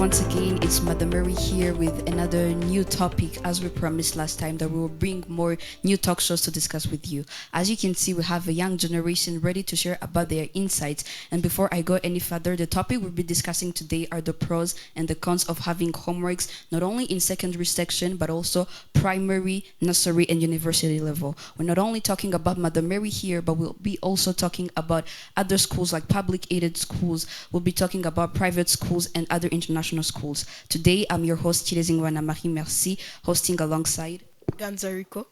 Once again, it's Madam Mary here with another new topic, as we promised last time that we will bring more new talk shows to discuss with you. As you can see, we have a young generation ready to share about their insights. And before I go any further, the topic we'll be discussing today are the pros and the cons of having homeworks, not only in secondary section, but also primary, nursery, and university level. We're not only talking about Madam Mary here, but we'll be also talking about other schools like public aided schools. We'll be talking about private schools and other international schools. Today, I'm your host, Chirezingwana Marie Merci, hosting alongside Ganzariko.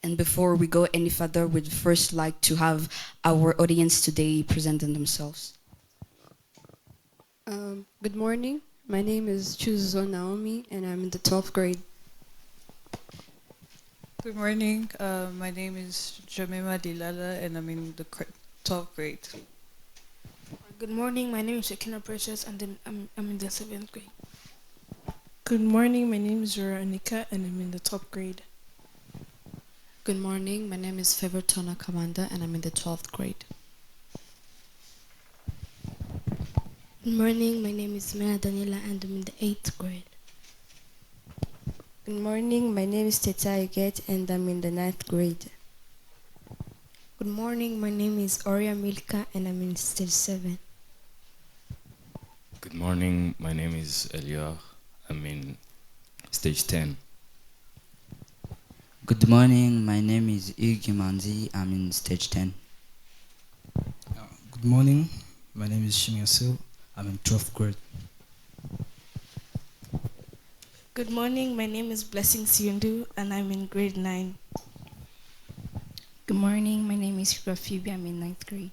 And before we go any further, we'd first like to have our audience today present themselves. Good morning. My name is Chuzo Naomi, and I'm in the 12th grade. Good morning. My name is Jamima Dilala, and I'm in the 12th grade. Good morning. My name is Shekina Precious, and then I'm in the 7th grade. Good morning. My name is Veronica, and I'm in the 12th grade. Good morning. My name is Fevertona Kamanda, and I'm in the 12th grade. Good morning. My name is Mena Daniela, and I'm in the 8th grade. Good morning. My name is Teta Iget, and I'm in the 9th grade. Good morning. My name is Oria Milka, and I'm in stage 7. Good morning. My name is Elior. I'm in stage 10. Good morning. My name is Iggy Manzi. I'm in stage 10. Good morning. My name is Shimiasu. I'm in 12th grade. Good morning. My name is Blessing Siundu, and I'm in grade 9. Good morning. My name is Rafibi. I'm in 9th grade.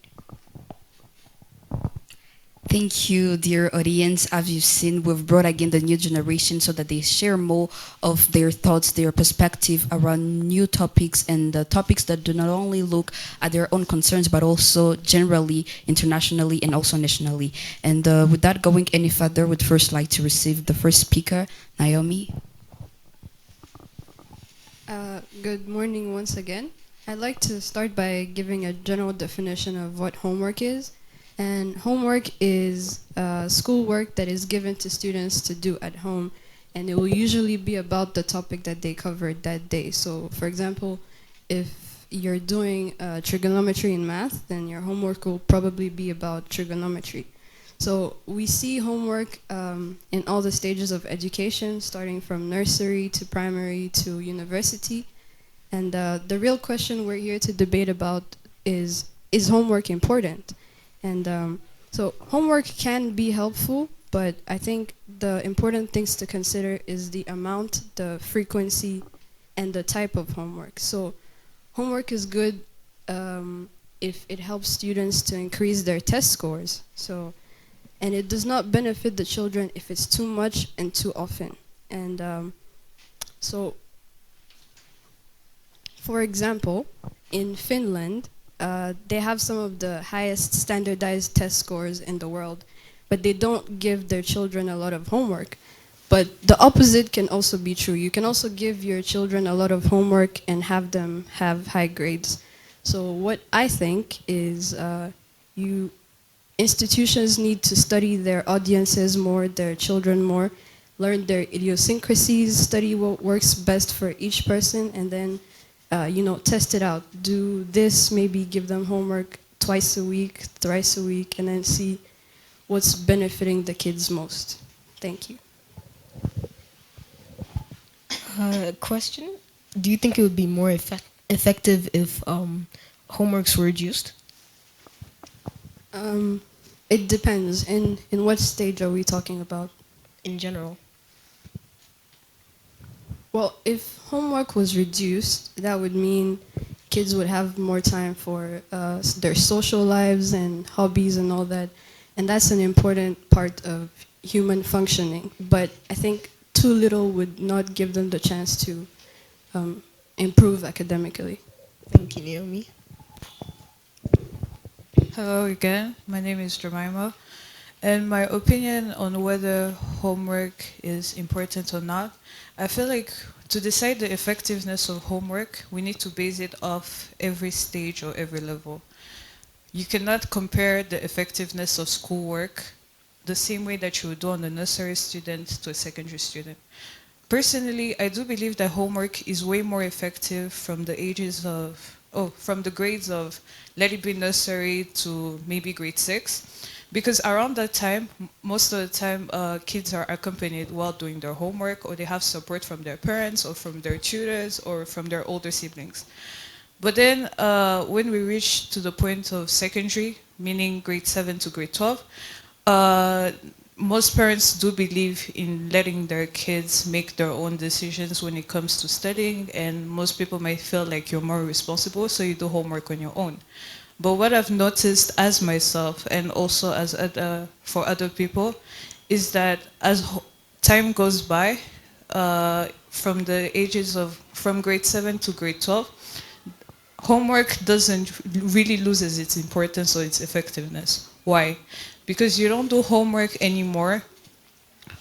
Thank you, dear audience. As you've seen, we've brought again the new generation so that they share more of their thoughts, their perspective around new topics and topics that do not only look at their own concerns, but also generally, internationally, and also nationally. And without going any further, we'd first like to receive the first speaker, Naomi. Good morning once again. I'd like to start by giving a general definition of what homework is. And homework is schoolwork that is given to students to do at home, and it will usually be about the topic that they covered that day. So, for example, if you're doing trigonometry in math, then your homework will probably be about trigonometry. So we see homework in all the stages of education, starting from nursery to primary to university. And the real question we're here to debate about is homework important? And so homework can be helpful, but I think the important things to consider is the amount, the frequency, and the type of homework. So homework is good if it helps students to increase their test scores. And it does not benefit the children if it's too much and too often. And so, for example, in Finland, they have some of the highest standardized test scores in the world, but they don't give their children a lot of homework. But the opposite can also be true. You can also give your children a lot of homework and have them have high grades. So what I think is institutions need to study their audiences more, their children more, learn their idiosyncrasies, study what works best for each person, and then test it out. Do this, maybe give them homework twice a week, thrice a week, and then see what's benefiting the kids most. Thank you. Question: do you think it would be more effective if homeworks were reduced? It depends. In what stage are we talking about? In general. Well, if homework was reduced, that would mean kids would have more time for their social lives and hobbies and all that. And that's an important part of human functioning. But I think too little would not give them the chance to improve academically. Thank you, Naomi. Hello again, my name is Jemima, and my opinion on whether homework is important or not, I feel like to decide the effectiveness of homework, we need to base it off every stage or every level. You cannot compare the effectiveness of schoolwork the same way that you would do on a nursery student to a secondary student. Personally, I do believe that homework is way more effective from the ages of, from the grades of, let it be nursery to maybe grade 6. Because around that time, most of the time, kids are accompanied while doing their homework, or they have support from their parents, or from their tutors, or from their older siblings. But then, when we reach to the point of secondary, meaning grade 7 to grade 12, most parents do believe in letting their kids make their own decisions when it comes to studying, and most people might feel like you're more responsible, so you do homework on your own. But what I've noticed as myself, and also as for other people, is that as time goes by, from the ages of, from grade 7 to grade 12, homework doesn't really loses its importance or its effectiveness. Why? Because you don't do homework anymore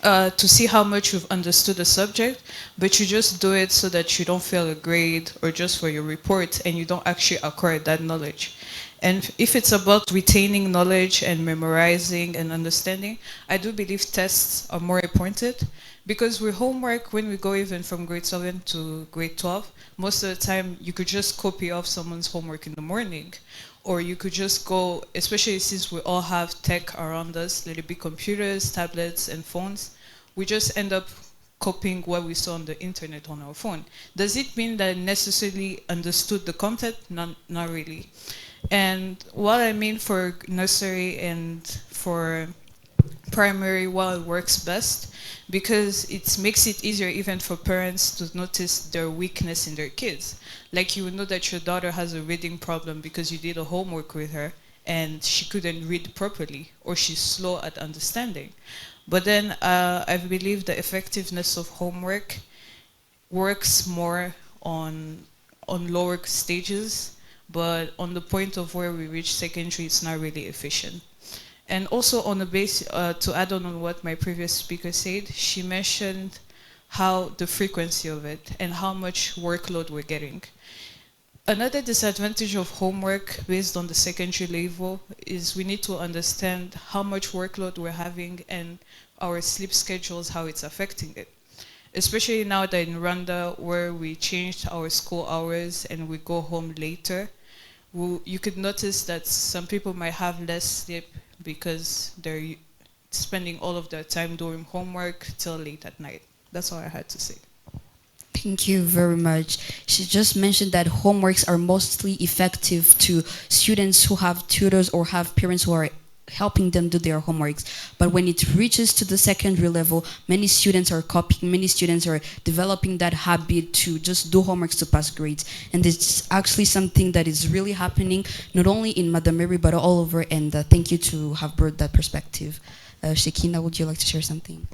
to see how much you've understood a subject, but you just do it so that you don't fail a grade or just for your report, and you don't actually acquire that knowledge. And if it's about retaining knowledge and memorizing and understanding, I do believe tests are more important, because with homework, when we go even from grade 7 to grade 12, most of the time you could just copy off someone's homework in the morning, or you could just go, especially since we all have tech around us, let it be computers, tablets, and phones, we just end up copying what we saw on the internet on our phone. Does it mean that I necessarily understood the content? Not really. And what I mean for nursery and for primary, while it works best, because it makes it easier even for parents to notice their weakness in their kids. Like, you would know that your daughter has a reading problem because you did a homework with her and she couldn't read properly, or she's slow at understanding. But then I believe the effectiveness of homework works more on lower stages, but on the point of where we reach secondary, it's not really efficient. And also on the base, to add on what my previous speaker said, she mentioned how the frequency of it and how much workload we're getting. Another disadvantage of homework based on the secondary level is we need to understand how much workload we're having and our sleep schedules, how it's affecting it. Especially now that in Rwanda, where we changed our school hours and we go home later, you could notice that some people might have less sleep because they're spending all of their time doing homework till late at night. That's all I had to say. Thank you very much. She just mentioned that homeworks are mostly effective to students who have tutors or have parents who are helping them do their homeworks. But when it reaches to the secondary level, many students are copying, many students are developing that habit to just do homeworks to pass grades. And it's actually something that is really happening, not only in Madam Mary, but all over. And thank you to have brought that perspective. Shekina, would you like to share something?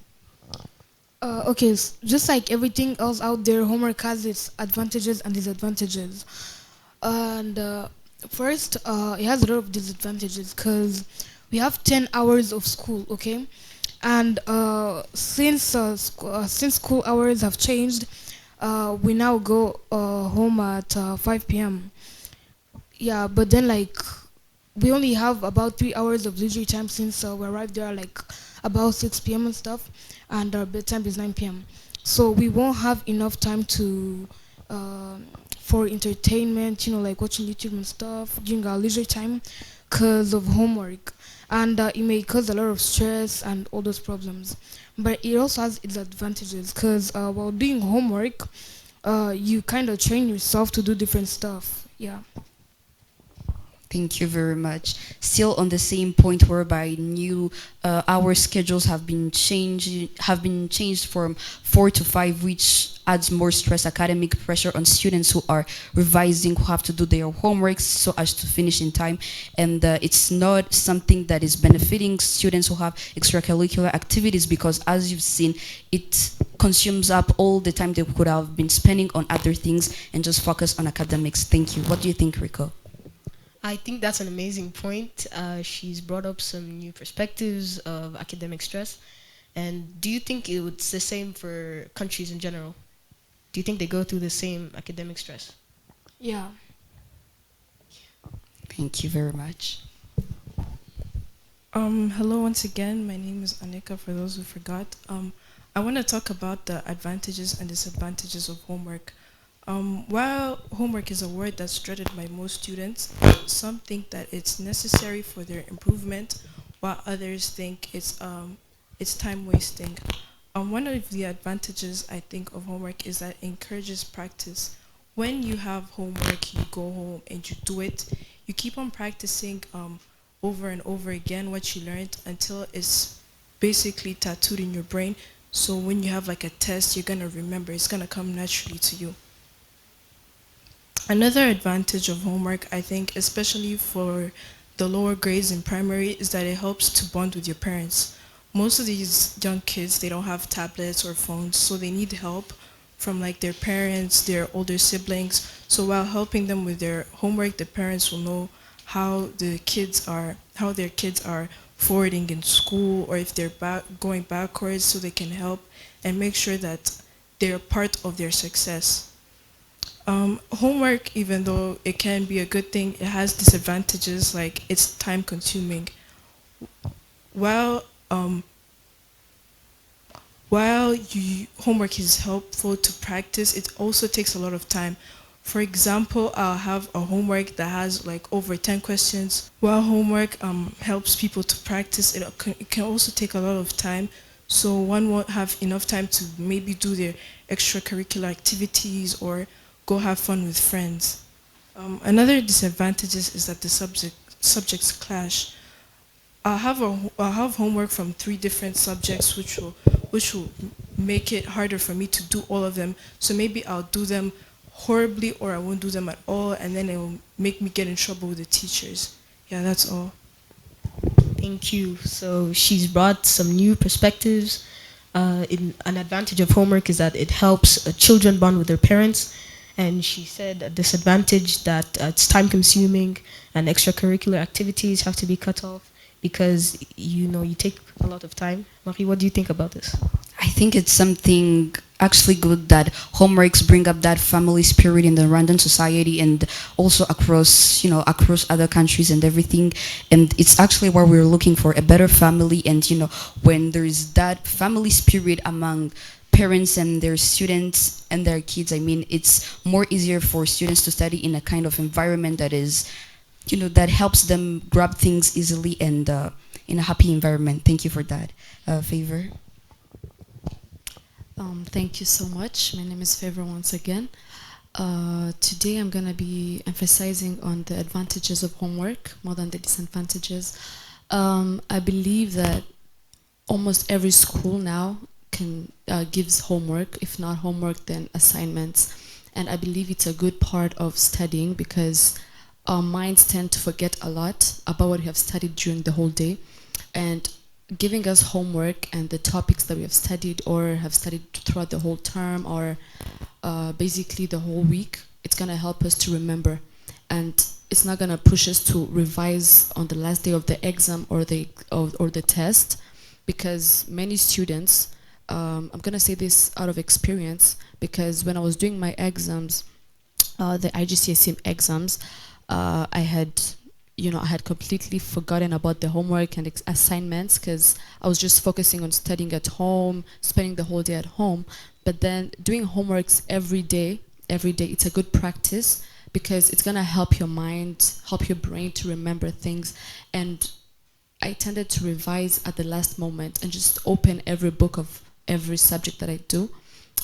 Okay, just like everything else out there, homework has its advantages and disadvantages. And first, it has a lot of disadvantages because we have 10 hours of school, okay? And since school hours have changed, we now go home at 5 p.m. Yeah, but then like we only have about 3 hours of leisure time since we arrived there like about 6 p.m. and stuff, and our bedtime is 9 p.m. So we won't have enough time to for entertainment, you know, like watching YouTube and stuff during our leisure time because of homework. And it may cause a lot of stress and all those problems. But it also has its advantages because while doing homework, you kind of train yourself to do different stuff. Yeah. Thank you very much. Still on the same point, whereby new our schedules have been changed from 4 to 5, which adds more stress, academic pressure on students who are revising, who have to do their homeworks so as to finish in time, and it's not something that is benefiting students who have extracurricular activities, because as you've seen, it consumes up all the time they could have been spending on other things and just focus on academics. Thank you. What do you think, Rico? I think that's an amazing point. She's brought up some new perspectives of academic stress. And do you think it's the same for countries in general? Do you think they go through the same academic stress? Yeah. Thank you very much. Hello once again. My name is Anika, for those who forgot. I want to talk about the advantages and disadvantages of homework. While homework is a word that's dreaded by most students, some think that it's necessary for their improvement, while others think it's time wasting. One of the advantages, I think, of homework is that it encourages practice. When you have homework, you go home and you do it. You keep on practicing over and over again what you learned until it's basically tattooed in your brain. So when you have like a test, you're gonna remember. It's gonna come naturally to you. Another advantage of homework, I think, especially for the lower grades in primary, is that it helps to bond with your parents. Most of these young kids, they don't have tablets or phones, so they need help from like their parents, their older siblings. So while helping them with their homework, the parents will know how their kids are forwarding in school, or if they're going backwards, so they can help and make sure that they're part of their success. Homework, even though it can be a good thing, it has disadvantages, like it's time consuming. While homework is helpful to practice, it also takes a lot of time. For example, I'll have a homework that has like over 10 questions. While homework helps people to practice, it can also take a lot of time. So one won't have enough time to maybe do their extracurricular activities or go have fun with friends. Another disadvantage is that the subjects clash. I'll have homework from 3 different subjects, which will make it harder for me to do all of them. So maybe I'll do them horribly, or I won't do them at all, and then it will make me get in trouble with the teachers. Yeah, that's all. Thank you. So she's brought some new perspectives. An advantage of homework is that it helps children bond with their parents. And she said a disadvantage that it's time consuming and extracurricular activities have to be cut off because you take a lot of time. Marie, what do you think about this? I think it's something actually good that homeworks bring up that family spirit in the Rwandan society, and also across other countries and everything. And it's actually what we're looking for, a better family. And when there's that family spirit among parents and their students and their kids, I mean, it's more easier for students to study in a kind of environment that is, that helps them grab things easily and in a happy environment. Thank you for that. Favor. Thank you so much. My name is Favor once again. Today I'm going to be emphasizing on the advantages of homework more than the disadvantages. I believe that almost every school now gives homework. If not homework, then assignments. And I believe it's a good part of studying, because our minds tend to forget a lot about what we have studied during the whole day. And giving us homework and the topics that we have studied or have studied throughout the whole term, or basically the whole week, it's going to help us to remember. And it's not going to push us to revise on the last day of the exam or the test, because many students, I'm going to say this out of experience, because when I was doing my exams, the IGCSE exams, I had completely forgotten about the homework and assignments, because I was just focusing on studying at home, spending the whole day at home. But then doing homeworks every day, it's a good practice, because it's going to help your mind, help your brain to remember things. And I tended to revise at the last moment and just open every book of every subject that I do.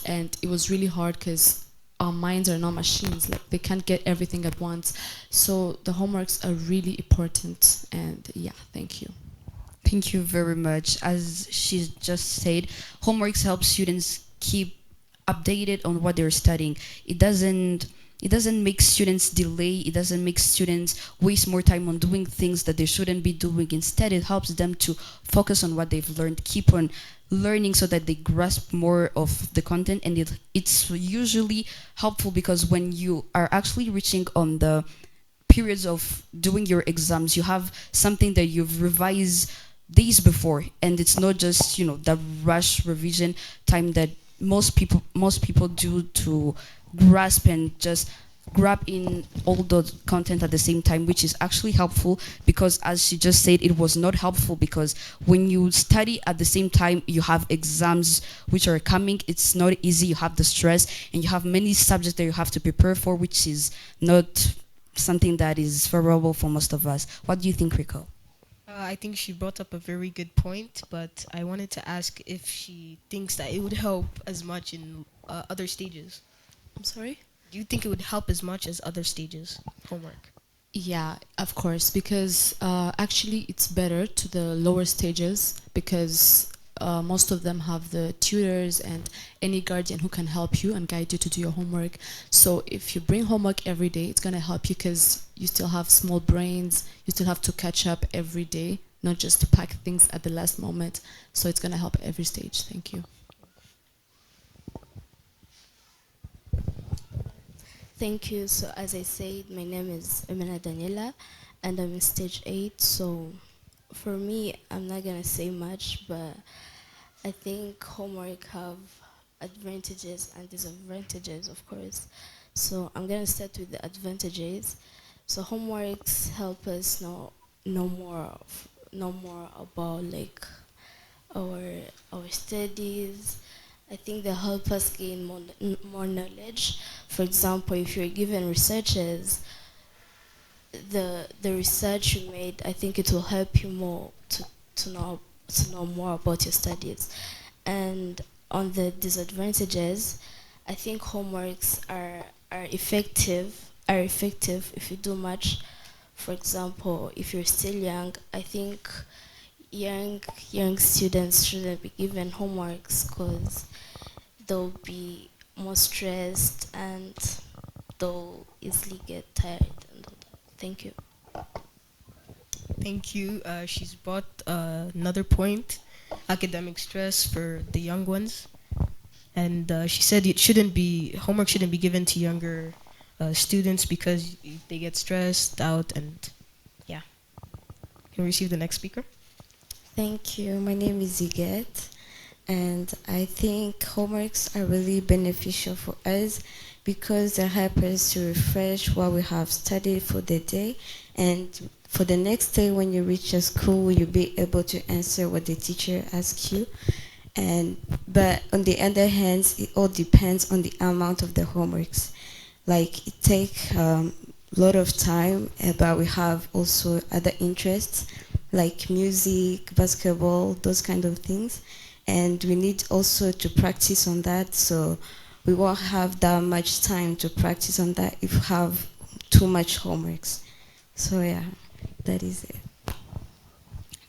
And it was really hard, because our minds are not machines. Like they can't get everything at once. So the homeworks are really important. And yeah, thank you. Thank you very much. As she just said, homeworks help students keep updated on what they're studying. It doesn't make students delay. It doesn't make students waste more time on doing things that they shouldn't be doing. Instead, it helps them to focus on what they've learned, keep on learning so that they grasp more of the content. And it's usually helpful because when you are actually reaching on the periods of doing your exams, you have something that you've revised days before, and it's not just the rush revision time that most people do to grasp and just grab in all the content at the same time, which is actually helpful. Because as she just said, it was not helpful because when you study at the same time, you have exams which are coming. It's not easy. You have the stress and you have many subjects that you have to prepare for, which is not something that is favorable for most of us. What do you think, Rico? I think she brought up a very good point, but I wanted to ask if she thinks that it would help as much in other stages. I'm sorry? Do you think it would help as much as other stages, homework? Yeah, of course, because actually it's better to the lower stages because most of them have the tutors and any guardian who can help you and guide you to do your homework. So if you bring homework every day, it's going to help you because you still have small brains, you still have to catch up every day, not just to pack things at the last moment. So it's going to help every stage. Thank you. Thank you. So as I said, my name is Emina Daniela and I'm in stage 8. So for me, I'm not going to say much, but I think homework have advantages and disadvantages, of course. So I'm going to start with the advantages. So homeworks help us know more about like our studies. I think they help us gain more knowledge. For example, if you're given researches, the research you made, I think it will help you more to know more about your studies. And on the disadvantages, I think homeworks are effective if you do much. For example, if you're still young, I think young students shouldn't be given homeworks because they'll be more stressed and they'll easily get tired and all that. Thank you. Thank you. She's brought another point, academic stress for the young ones. And she said homework shouldn't be given to younger students because they get stressed out and yeah. Can we receive the next speaker? Thank you. My name is Ziget, and I think homeworks are really beneficial for us because they help us to refresh what we have studied for the day, and for the next day when you reach your school, you'll be able to answer what the teacher asks you. But on the other hand, it all depends on the amount of the homeworks. Like it takes a lot of time, but we have also other interests like music, basketball, those kind of things. And we need also to practice on that, so we won't have that much time to practice on that if we have too much homeworks. So yeah, that is it.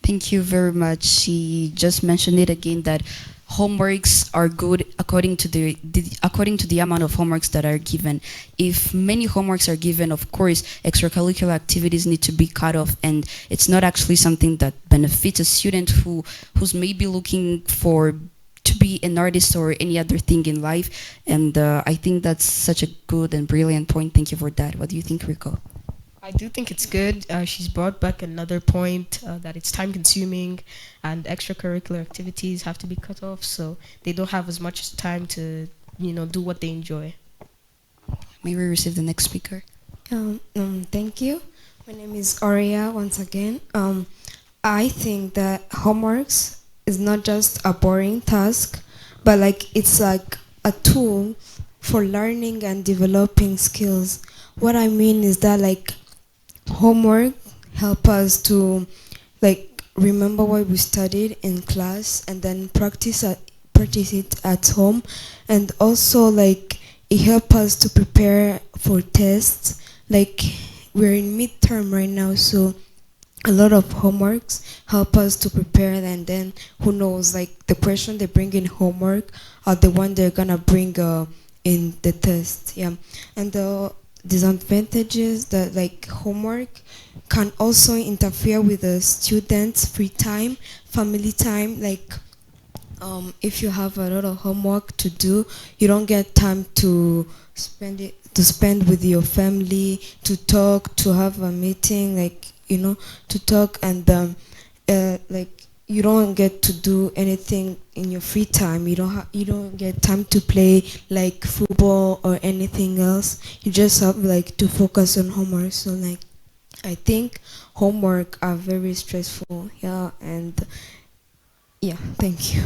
Thank you very much. She just mentioned it again that homeworks are good according to the amount of homeworks that are given. If many homeworks are given, of course, extracurricular activities need to be cut off, and it's not actually something that benefits a student who's maybe looking to be an artist or any other thing in life. And I think that's such a good and brilliant point. Thank you for that. What do you think, Rico? I do think it's good. She's brought back another point that it's time consuming and extracurricular activities have to be cut off, so they don't have as much time to, do what they enjoy. May we receive the next speaker? Thank you. My name is Aurea once again. I think that homeworks is not just a boring task, but it's like a tool for learning and developing skills. What I mean is that homework help us to remember what we studied in class and then practice it at home, and also it it helps us to prepare for tests. Like we're in midterm right now, so a lot of homeworks help us to prepare, and then who knows, like the question they bring in homework are the one they're gonna bring in the test. Yeah, and the disadvantages that like homework can also interfere with the students' free time, family time. Like if you have a lot of homework to do, you don't get time to spend with your family, to talk, to have a meeting, like to talk, and like you don't get to do anything in your free time. You don't get time to play like football or anything else. You just have like to focus on homework. So like I think homework are very stressful. Yeah, and yeah, thank you.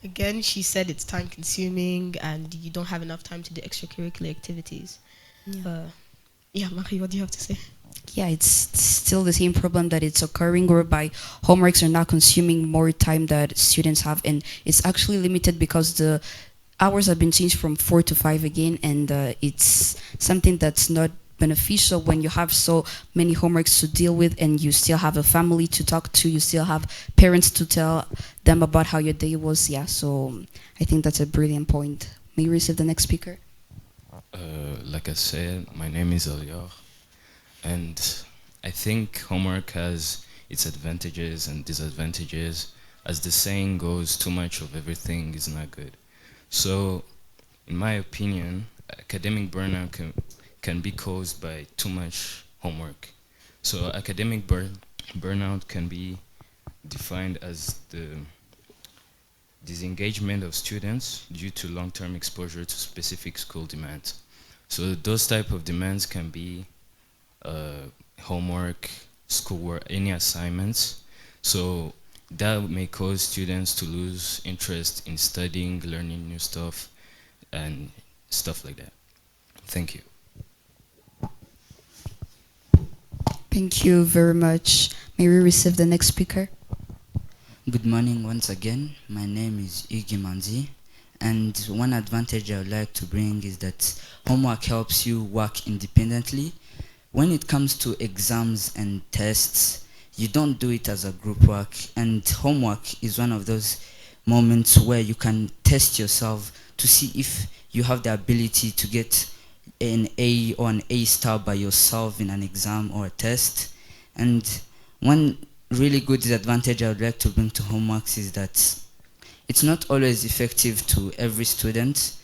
Again, she said it's time consuming and you don't have enough time to do extracurricular activities. Yeah, Marie, what do you have to say? Yeah, it's still the same problem that it's occurring, whereby homeworks are not consuming more time that students have, and it's actually limited because the hours have been changed from 4 to 5 again, and it's something that's not beneficial when you have so many homeworks to deal with, and you still have a family to talk to, you still have parents to tell them about how your day was. Yeah, so I think that's a brilliant point. May we receive the next speaker? Like I said, my name is Elior, and I think homework has its advantages and disadvantages. As the saying goes, too much of everything is not good. So, in my opinion, academic burnout can be caused by too much homework. So academic burnout can be defined as the disengagement of students due to long-term exposure to specific school demands. So those type of demands can be homework, schoolwork, any assignments. So that may cause students to lose interest in studying, learning new stuff, and stuff like that. Thank you. Thank you very much. May we receive the next speaker? Good morning once again. My name is Iggy Manzi, and one advantage I would like to bring is that homework helps you work independently. When it comes to exams and tests, you don't do it as a group work, and homework is one of those moments where you can test yourself to see if you have the ability to get an A or an A star by yourself in an exam or a test. And one really good disadvantage I would like to bring to homeworks is that it's not always effective to every student.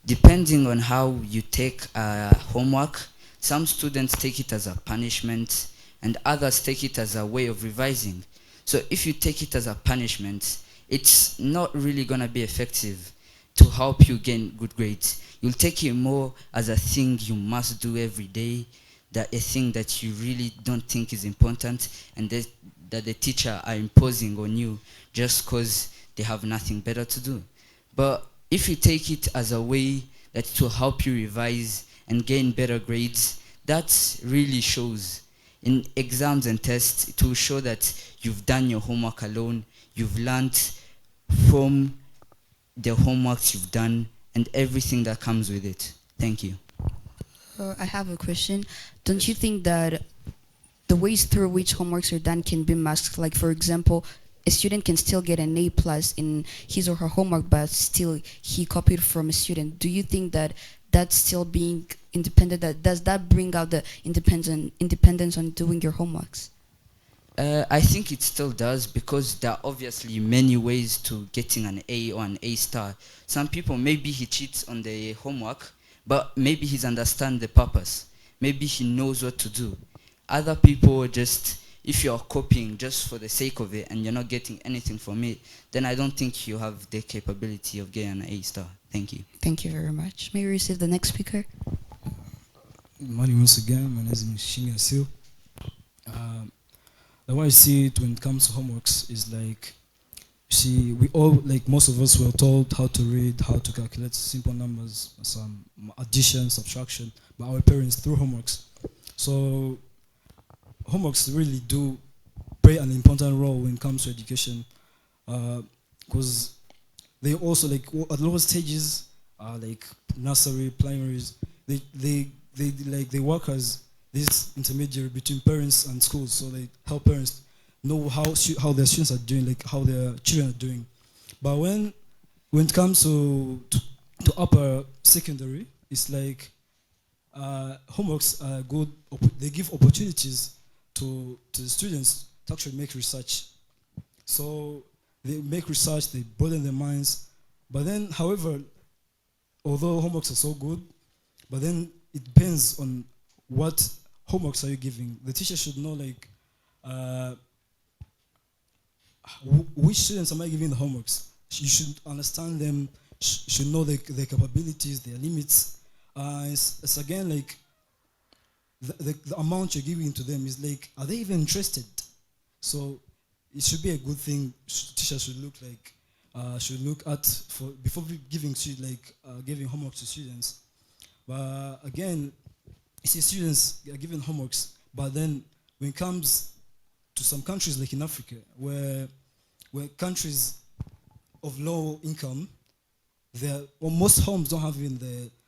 Depending on how you take homework, some students take it as a punishment and others take it as a way of revising. So if you take it as a punishment, it's not really gonna be effective to help you gain good grades. You'll take it more as a thing you must do every day, that a thing that you really don't think is important, and that the teacher are imposing on you just because they have nothing better to do. But if you take it as a way that it will help you revise and gain better grades, that really shows. In exams and tests, it will show that you've done your homework alone, you've learned from the homeworks you've done and everything that comes with it. Thank you. I have a question. Don't you think that the ways through which homeworks are done can be masked? Like, for example, a student can still get an A plus in his or her homework, but still he copied from a student. Do you think that that's still being independent? Does that bring out the independence on doing your homeworks? I think it still does, because there are obviously many ways to getting an A or an A star. Some people, maybe he cheats on the homework, but maybe he's understand the purpose. Maybe he knows what to do. Other people just, if you're copying just for the sake of it and you're not getting anything from it, then I don't think you have the capability of getting an A star. Thank you. Thank you very much. May we receive the next speaker? Good morning once again. My name is Shimia Sil. The way I see it when it comes to homeworks is like, see, we all, like most of us were told how to read, how to calculate simple numbers, some addition, subtraction, by our parents through homeworks. So homeworks really do play an important role when it comes to education, because they also, like, at lower stages, like nursery, primaries. They work as this intermediary between parents and schools, so they help parents know how their students are doing, like how their children are doing. But when it comes to upper secondary, it's like homeworks are good. They give opportunities to the students to actually make research. So they make research, they broaden their minds. But then, however, although homeworks are so good, but then it depends on what homeworks are you giving. The teacher should know, like, which students am I giving the homeworks? You should understand them, should know their capabilities, their limits. It's again like the amount you're giving to them is like, are they even interested? So it should be a good thing. Teachers should look at for before giving giving homework to students. But again, you see students are given homeworks, but then when it comes to some countries like in Africa, where countries of low income, most homes don't have even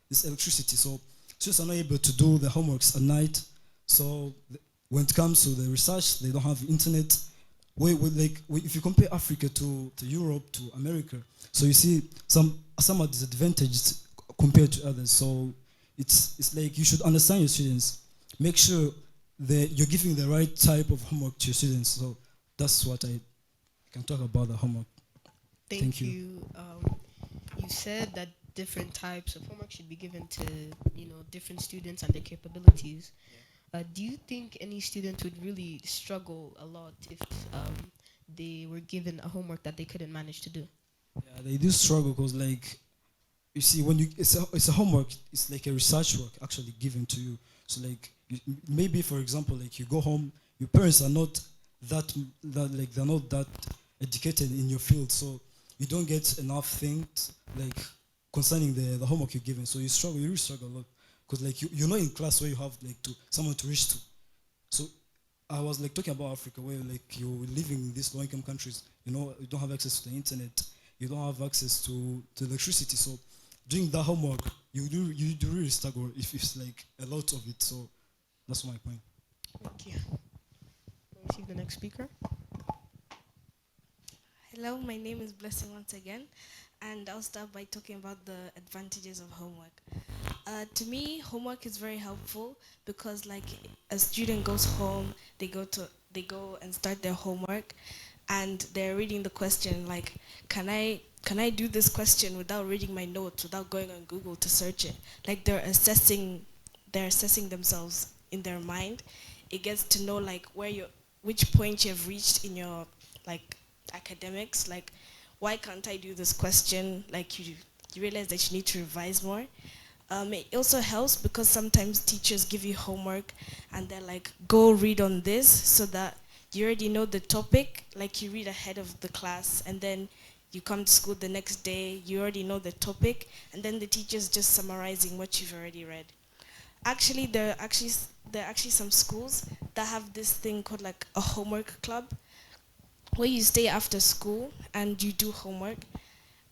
this electricity, so students are not able to do their homeworks at night. So when it comes to the research, they don't have internet. If you compare Africa to Europe, to America, so you see some are disadvantaged compared to others. So it's like you should understand your students, make sure that you're giving the right type of homework to your students. So that's what I can talk about the homework. Thank you. You said that different types of homework should be given to different students and their capabilities. Do you think any student would really struggle a lot if they were given a homework that they couldn't manage to do? Yeah, they do struggle because, like, you see, when it's a homework, it's like a research work actually given to you. So, like, maybe for example, like you go home, your parents are not they're not that educated in your field, so you don't get enough things like concerning the homework you're given. So you really struggle a lot. Because like you're not in class where you have like someone to reach to. So I was like talking about Africa where like you're living in these low-income countries, you don't have access to the internet, you don't have access to electricity. So doing that homework, you do really struggle if it's like a lot of it. So that's my point. Thank you. We'll see the next speaker. Hello, my name is Blessing once again, and I'll start by talking about the advantages of homework. To me, homework is very helpful because, like, a student goes home, they go and start their homework, and they're reading the question like, can I do this question without reading my notes, without going on Google to search it? Like they're assessing themselves in their mind. It gets to know like which point you've reached in your like academics. Like, why can't I do this question? Like you realize that you need to revise more. It also helps because sometimes teachers give you homework and they're like, go read on this, so that you already know the topic, like you read ahead of the class, and then you come to school the next day, you already know the topic, and then the teacher's just summarizing what you've already read. Actually, there are actually some schools that have this thing called like a homework club, where you stay after school and you do homework.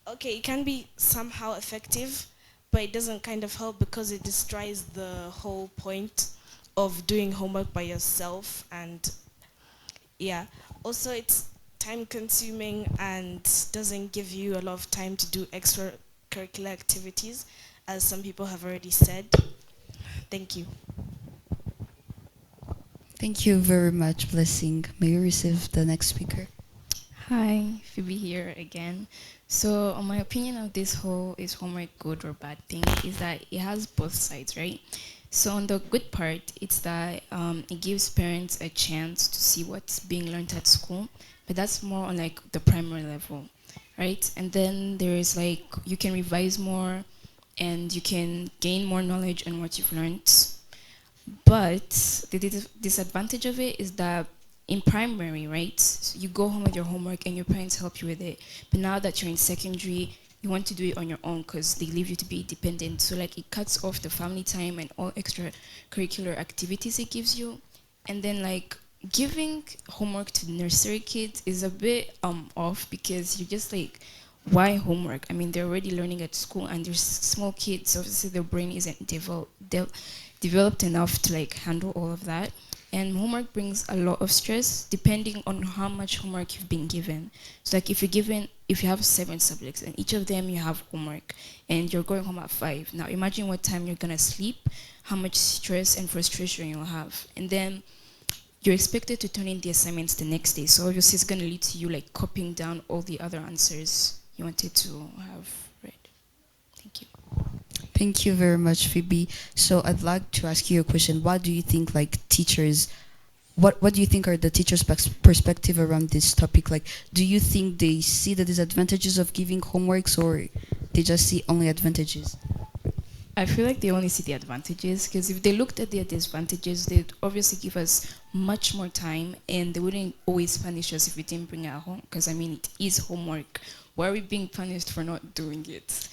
Okay, it can be somehow effective, but it doesn't kind of help because it destroys the whole point of doing homework by yourself. And yeah, also it's time consuming and doesn't give you a lot of time to do extracurricular activities, as some people have already said. Thank you. Thank you very much, Blessing. May you receive the next speaker. Hi, Phoebe here again. So, my opinion of this whole is homework good or bad thing is that it has both sides, right? So, on the good part, it's that it gives parents a chance to see what's being learned at school, but that's more on like the primary level, right? And then there is like you can revise more, and you can gain more knowledge on what you've learned. But the disadvantage of it is that in primary, right, so you go home with your homework and your parents help you with it. But now that you're in secondary, you want to do it on your own because they leave you to be independent. So like it cuts off the family time and all extracurricular activities it gives you. And then like giving homework to nursery kids is a bit off because you're just like, why homework? I mean, they're already learning at school, and they're small kids. Obviously, their brain isn't developed enough to like handle all of that. And homework brings a lot of stress depending on how much homework you've been given. So like if you have 7 subjects and each of them you have homework and you're going home at 5. Now imagine what time you're gonna sleep, how much stress and frustration you'll have. And then you're expected to turn in the assignments the next day. So obviously it's gonna lead to you like copying down all the other answers you wanted to have read. Thank you. Thank you very much, Phoebe. So I'd like to ask you a question. What do you think, like teachers, what do you think are the teachers' perspective around this topic? Like, do you think they see the disadvantages of giving homeworks, or they just see only advantages? I feel like they only see the advantages, because if they looked at the disadvantages, they'd obviously give us much more time, and they wouldn't always punish us if we didn't bring it home, because I mean, it is homework. Why are we being punished for not doing it?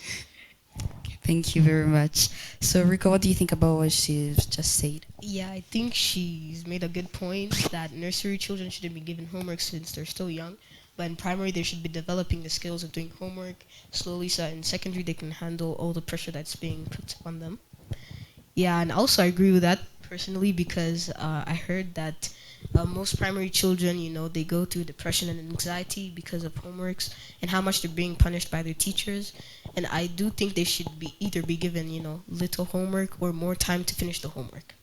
Thank you very much. So Rico, what do you think about what she's just said? Yeah, I think she's made a good point that nursery children shouldn't be given homework since they're still young. But in primary, they should be developing the skills of doing homework slowly so that in secondary they can handle all the pressure that's being put on them. Yeah, and also I agree with that personally because I heard that most primary children, you know, they go through depression and anxiety because of homeworks and how much they're being punished by their teachers. And I do think they should be either be given, you know, little homework or more time to finish the homework.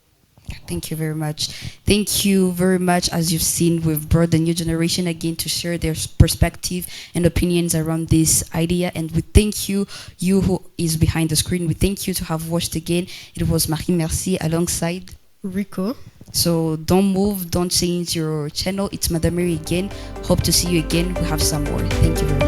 Thank you very much. Thank you very much. As you've seen, we've brought the new generation again to share their perspective and opinions around this idea. And we thank you, you who is behind the screen. We thank you to have watched again. It was Marie Merci alongside Rico. So don't move, don't change your channel. It's Madame Mary again. Hope to see you again. We have some more. Thank you very much.